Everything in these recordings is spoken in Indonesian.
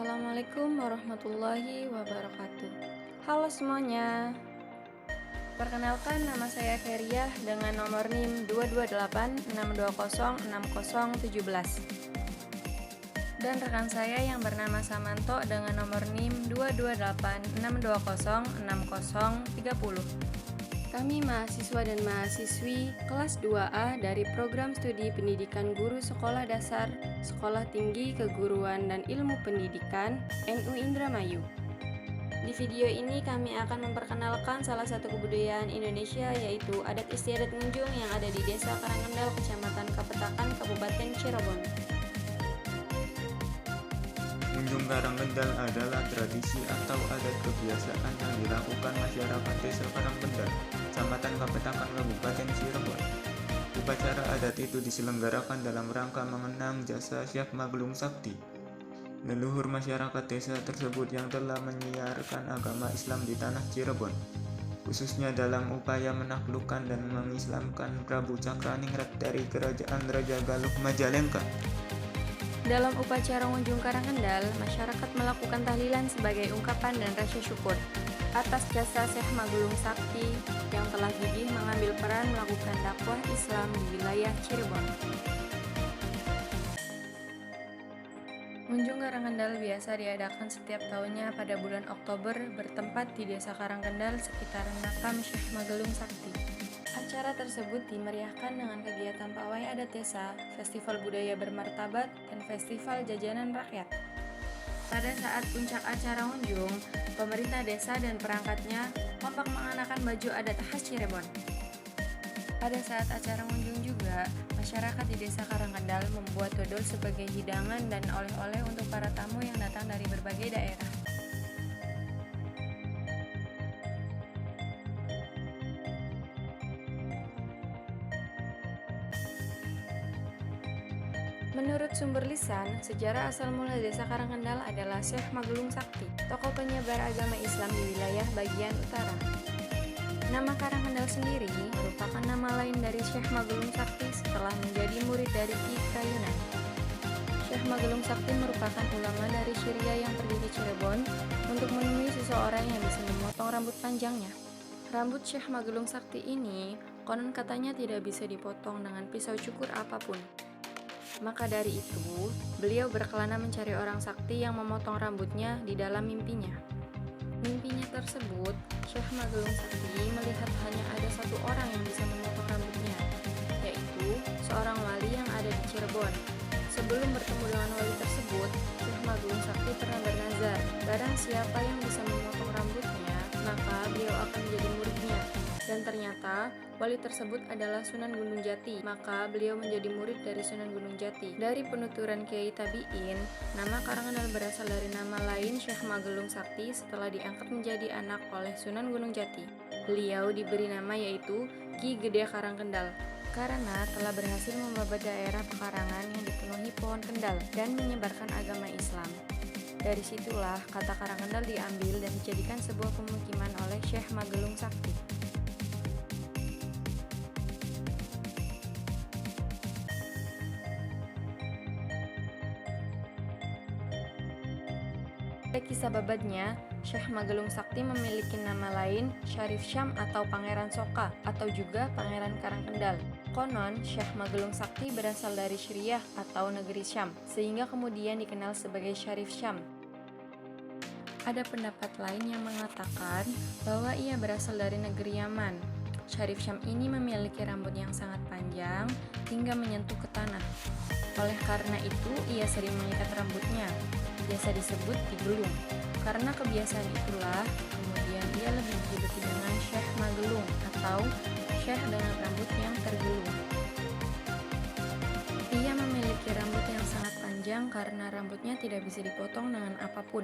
Assalamualaikum warahmatullahi wabarakatuh. Halo semuanya. Perkenalkan, nama saya Keriah dengan nomor NIM 22862060017. Dan rekan saya yang bernama Samanto dengan nomor NIM 22862060030. Kami mahasiswa dan mahasiswi kelas 2A dari Program Studi Pendidikan Guru Sekolah Dasar, Sekolah Tinggi Keguruan dan Ilmu Pendidikan, NU Indramayu. Di video ini kami akan memperkenalkan salah satu kebudayaan Indonesia, yaitu adat istiadat ngunjung yang ada di Desa Karangendal, Kecamatan Kapetakan, Kabupaten Cirebon. Ngunjung Karangendal adalah tradisi atau adat kebiasaan yang dilakukan masyarakat Desa Karangendal, Kecamatan Kapetakan, Kabupaten Cirebon. Upacara adat itu diselenggarakan dalam rangka mengenang jasa Syekh Maglung Sakti, leluhur masyarakat desa tersebut yang telah menyiarkan agama Islam di tanah Cirebon, khususnya dalam upaya menaklukkan dan mengislamkan Prabu Cakraningrat dari Kerajaan Raja Galuh Majalengka. Dalam upacara ngunjung Karangendal, masyarakat melakukan tahlilan sebagai ungkapan dan rasa syukur atas jasa Syekh Maglung Sakti yang telah gigih mengambil peran melakukan dakwah Islam di wilayah Cirebon. Ngunjung Karangendal biasa diadakan setiap tahunnya pada bulan Oktober bertempat di Desa Karangendal sekitar makam Syekh Maglung Sakti. Acara tersebut dimeriahkan dengan kegiatan pawai adat desa, festival budaya bermartabat, dan festival jajanan rakyat. Pada saat puncak acara ngunjung, pemerintah desa dan perangkatnya kompak mengenakan baju adat khas Cirebon. Pada saat acara ngunjung juga, masyarakat di Desa Karangendal membuat dodol sebagai hidangan dan oleh-oleh untuk para tamu yang datang dari berbagai daerah. Menurut sumber lisan, sejarah asal mula Desa Karangendal adalah Syekh Maglung Sakti, tokoh penyebar agama Islam di wilayah bagian utara. Nama Karangendal sendiri merupakan nama lain dari Syekh Maglung Sakti setelah menjadi murid dari Ki Prayunan. Syekh Maglung Sakti merupakan ulama dari Syria yang pergi ke Cirebon untuk menemui seseorang yang bisa memotong rambut panjangnya. Rambut Syekh Maglung Sakti ini konon katanya tidak bisa dipotong dengan pisau cukur apapun. Maka dari itu, beliau berkelana mencari orang sakti yang memotong rambutnya di dalam mimpinya. Mimpinya tersebut, Syekh Maglung Sakti melihat hanya ada satu orang yang bisa memotong rambutnya, yaitu seorang wali yang ada di Cirebon. Sebelum bertemu dengan wali tersebut, Syekh Maglung Sakti pernah bernazar, barang siapa yang bisa memotong rambutnya, maka beliau akan menjadi muridnya. Dan ternyata, wali tersebut adalah Sunan Gunung Jati, maka beliau menjadi murid dari Sunan Gunung Jati. Dari penuturan Kiai Tabi'in, nama Karangendal berasal dari nama lain Syekh Maglung Sakti setelah diangkat menjadi anak oleh Sunan Gunung Jati. Beliau diberi nama yaitu Ki Gede Karangendal, karena telah berhasil membabat daerah pekarangan yang dipenuhi pohon kendal dan menyebarkan agama Islam. Dari situlah kata Karangendal diambil dan dijadikan sebuah pemukiman oleh Syekh Maglung Sakti. Pada kisah babatnya, Syekh Maglung Sakti memiliki nama lain Syarif Syam atau Pangeran Soka atau juga Pangeran Karangendal. Konon, Syekh Maglung Sakti berasal dari Syriah atau negeri Syam, sehingga kemudian dikenal sebagai Syarif Syam. Ada pendapat lain yang mengatakan bahwa ia berasal dari negeri Yaman. Syarif Syam ini memiliki rambut yang sangat panjang hingga menyentuh ke tanah. Oleh karena itu, ia sering mengikat rambutnya. Biasa disebut digulung. Karena kebiasaan itulah, kemudian ia lebih dijuluki dengan Syekh Magelung atau Syekh dengan rambut yang tergelung. Ia memiliki rambut yang sangat panjang karena rambutnya tidak bisa dipotong dengan apapun.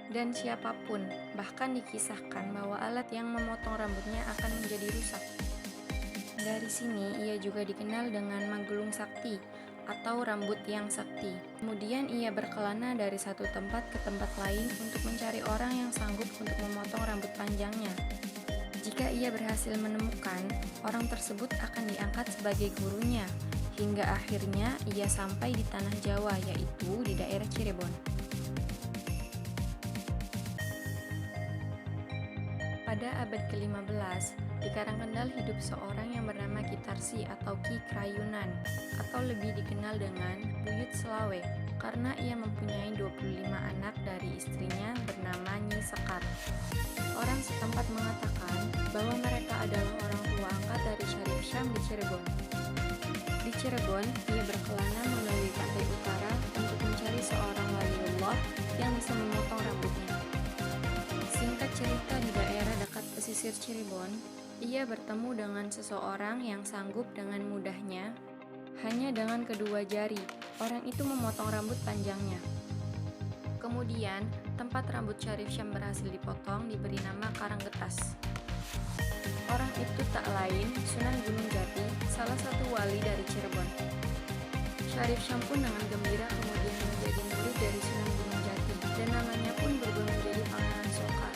Dan siapapun, bahkan dikisahkan bahwa alat yang memotong rambutnya akan menjadi rusak. Dari sini ia juga dikenal dengan Maglung Sakti atau rambut yang sakti. Kemudian ia berkelana dari satu tempat ke tempat lain untuk mencari orang yang sanggup untuk memotong rambut panjangnya. Jika ia berhasil menemukan, orang tersebut akan diangkat sebagai gurunya, hingga akhirnya ia sampai di tanah Jawa, yaitu di daerah Cirebon. Pada abad ke-15, di Karangkendal hidup seorang yang bernama Ki Tarsi atau Ki Krayunan, atau lebih dikenal dengan Buyut Selawe, karena ia mempunyai 25 anak dari istrinya bernama Nyi Sekar. Orang setempat mengatakan bahwa mereka adalah orang tua angkat dari Syarif Syam di Cirebon. Di Cirebon, ia berkelana melalui pantai utara untuk mencari seorang waliullah yang bisa memotong rambutnya. Singkat cerita, di daerah dekat pesisir Cirebon, ia bertemu dengan seseorang yang sanggup dengan mudahnya, hanya dengan kedua jari, orang itu memotong rambut panjangnya. Kemudian, tempat rambut Syarif Syam berhasil dipotong diberi nama Karanggetas. Orang itu tak lain Sunan Gunung Jati, salah satu wali dari Cirebon. Syarif Syam pun dengan gembira kemudian menjadi murid dari Sunan Gunung Jati, dan namanya pun berubah menjadi Pangeran Sokar.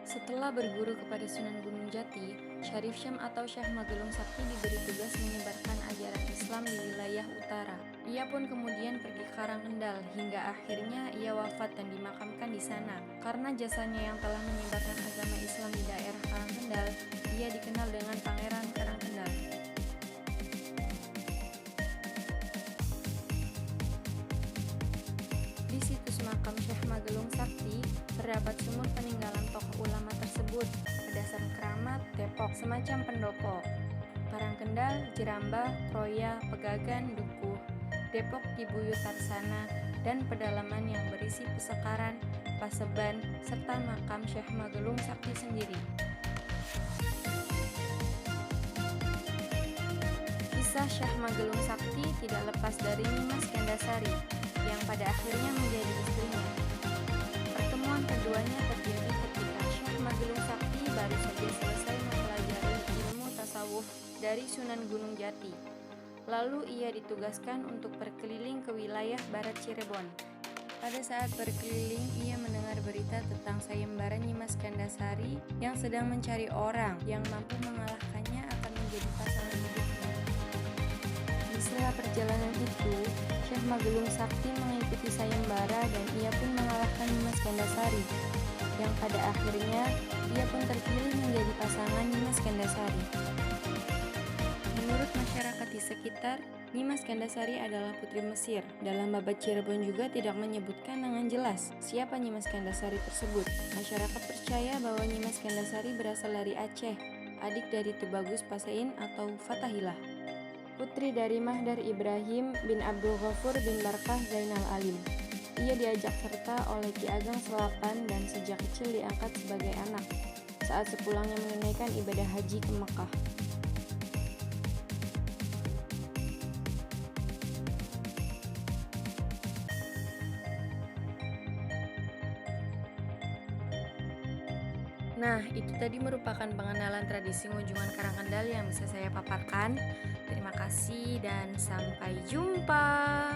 Setelah berguru kepada Sunan Gunung Jati, Syarif Syam atau Syekh Magelung Sakti diberi tugas menyebarkan ajaran Islam di wilayah utara. Ia pun kemudian pergi ke Karangkendal hingga akhirnya ia wafat dan dimakamkan di sana. Karena jasanya yang telah menyebarkan agama Islam di daerah Karangkendal, ia dikenal dengan Pangeran Karangkendal. Di situs makam Syekh Magelung Sakti terdapat sumur peninggalan tokoh ulama tersebut, berdasar keramat, Depok, semacam pendopo, Karangkendal, Jerambah, Troya, Pegagan, Dukuh, Depok di Buyut Tarsana, dan pedalaman yang berisi pesekaran, paseban, serta makam Syekh Magelung Sakti sendiri. Kisah Syekh Magelung Sakti tidak lepas dari Nyimas Kendasari, yang pada akhirnya menjadi istrinya. Pertemuan keduanya terjadi ketika Syekh Magelung Sakti baru saja selesai mempelajari ilmu tasawuf dari Sunan Gunung Jati. Lalu ia ditugaskan untuk berkeliling ke wilayah barat Cirebon. Pada saat berkeliling, ia mendengar berita tentang sayembara Nyimas Kendasari yang sedang mencari orang yang mampu mengalahkannya akan menjadi pasangan hidupnya. Di sela perjalanan itu, Syekh Magelung Sakti mengikuti sayembara dan ia pun mengalahkan Nyimas Kendasari, yang pada akhirnya ia pun terpilih menjadi pasangan Nyimas Kendasari. Menurut masyarakat di sekitar, Nyimas Kendasari adalah putri Mesir. Dalam Babat Cirebon juga tidak menyebutkan dengan jelas siapa Nyimas Kendasari tersebut. Masyarakat percaya bahwa Nyimas Kendasari berasal dari Aceh, adik dari Tubagus Pasein atau Fathahilah, putri dari Mahdar Ibrahim bin Abdul Ghafur bin Barkah Zainal Alim. Ia diajak serta oleh Ki Ageng Selapan dan sejak kecil diangkat sebagai anak saat sepulangnya menunaikan ibadah haji ke Mekah. Nah, itu tadi merupakan pengenalan tradisi Ngunjungan Karangkendal yang bisa saya paparkan. Terima kasih dan sampai jumpa.